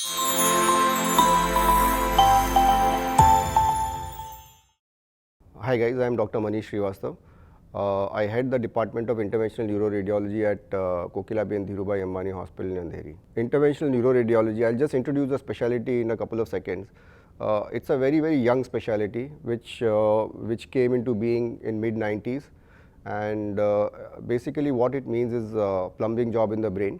Hi guys, I am Dr. Manish Srivastav. I head the Department of Interventional Neuroradiology at Kokilaben Dhirubhai Ambani Hospital in Andheri. Interventional Neuroradiology, I'll just introduce the specialty in a couple of seconds. It's a very young specialty which came into being in mid-90s, and basically what it means is plumbing job in the brain,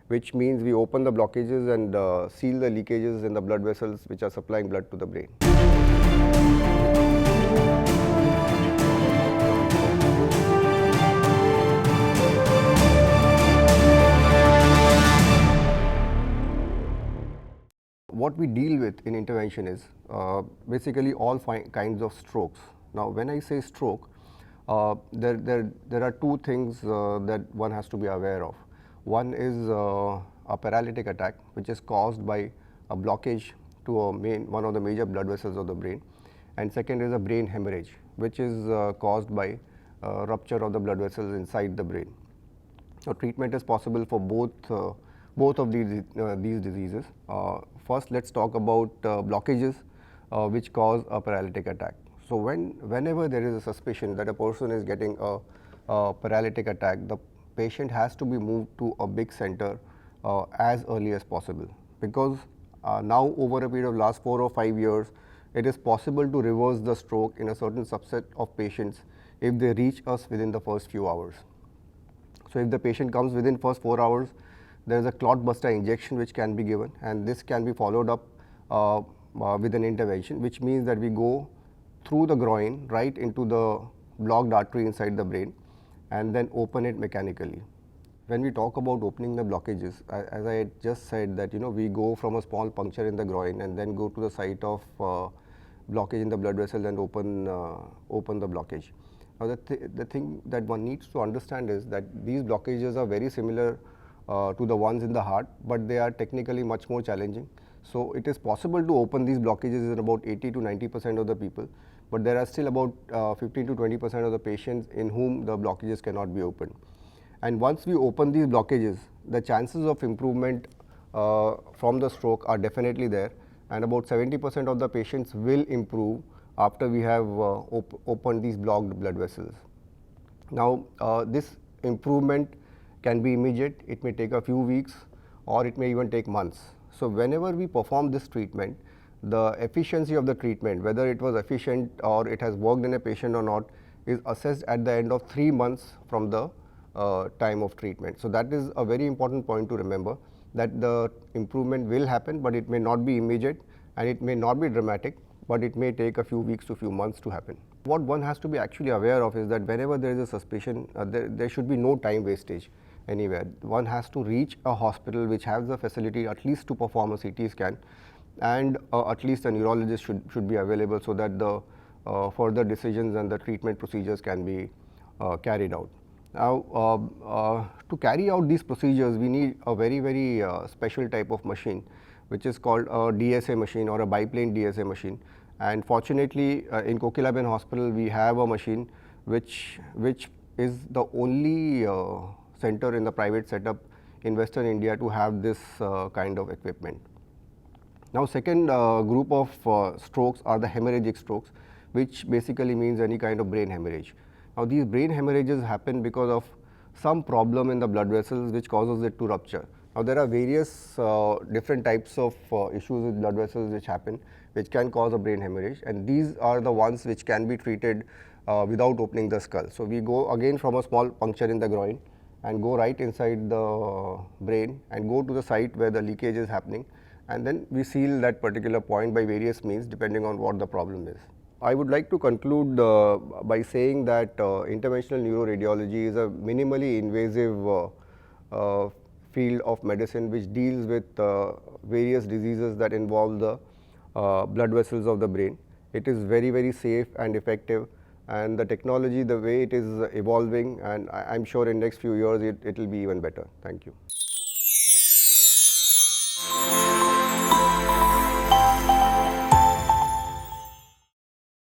which means we open the blockages and seal the leakages in the blood vessels which are supplying blood to the brain. What we deal with in intervention is basically all kinds of strokes. Now, when I say stroke, there are two things that one has to be aware of. One is a paralytic attack, which is caused by a blockage to one of the major blood vessels of the brain, and second is a brain hemorrhage, which is caused by rupture of the blood vessels inside the brain. So treatment is possible for both of these diseases. First, let's talk about blockages which cause a paralytic attack. So whenever there is a suspicion that a person is getting a paralytic attack, the patient has to be moved to a big center as early as possible, because now over a period of last 4 or 5 years, it is possible to reverse the stroke in a certain subset of patients if they reach us within the first few hours. So if the patient comes within first 4 hours, there is a clot buster injection which can be given, and this can be followed up with an intervention, which means that we go through the groin right into the blocked artery inside the brain and then open it mechanically. When we talk about opening the blockages, as I just said, that we go from a small puncture in the groin and then go to the site of blockage in the blood vessel and open the blockage. Now the thing that one needs to understand is that these blockages are very similar to the ones in the heart, but they are technically much more challenging. So it is possible to open these blockages in about 80 to 90% of the people, but there are still about 15 to 20% of the patients in whom the blockages cannot be opened. And once we open these blockages, the chances of improvement from the stroke are definitely there, and about 70% of the patients will improve after we have opened these blocked blood vessels. Now, this improvement can be immediate, it may take a few weeks, or it may even take months. So whenever we perform this treatment, the efficiency of the treatment, whether it was efficient or it has worked in a patient or not, is assessed at the end of 3 months from the time of treatment. So that is a very important point to remember, that the improvement will happen, but it may not be immediate and it may not be dramatic, but it may take a few weeks to few months to happen. What one has to be actually aware of is that whenever there is a suspicion, there should be no time wastage anywhere. One has to reach a hospital which has the facility at least to perform a CT scan, and at least a neurologist should be available so that the further decisions and the treatment procedures can be carried out. Now, to carry out these procedures, we need a very special type of machine, which is called a DSA machine or a biplane DSA machine. And fortunately, in Kokilaben Hospital, we have a machine which is the only center in the private setup in Western India to have this kind of equipment. Now, second group of strokes are the hemorrhagic strokes, which basically means any kind of brain hemorrhage. Now, these brain hemorrhages happen because of some problem in the blood vessels which causes it to rupture. Now, there are various different types of issues with blood vessels which happen, which can cause a brain hemorrhage, and these are the ones which can be treated without opening the skull. So we go again from a small puncture in the groin and go right inside the brain and go to the site where the leakage is happening, and then we seal that particular point by various means depending on what the problem is. I would like to conclude by saying that interventional neuroradiology is a minimally invasive field of medicine which deals with various diseases that involve the blood vessels of the brain. It is very safe and effective, and the technology, the way it is evolving, and I'm sure in next few years it will be even better. Thank you.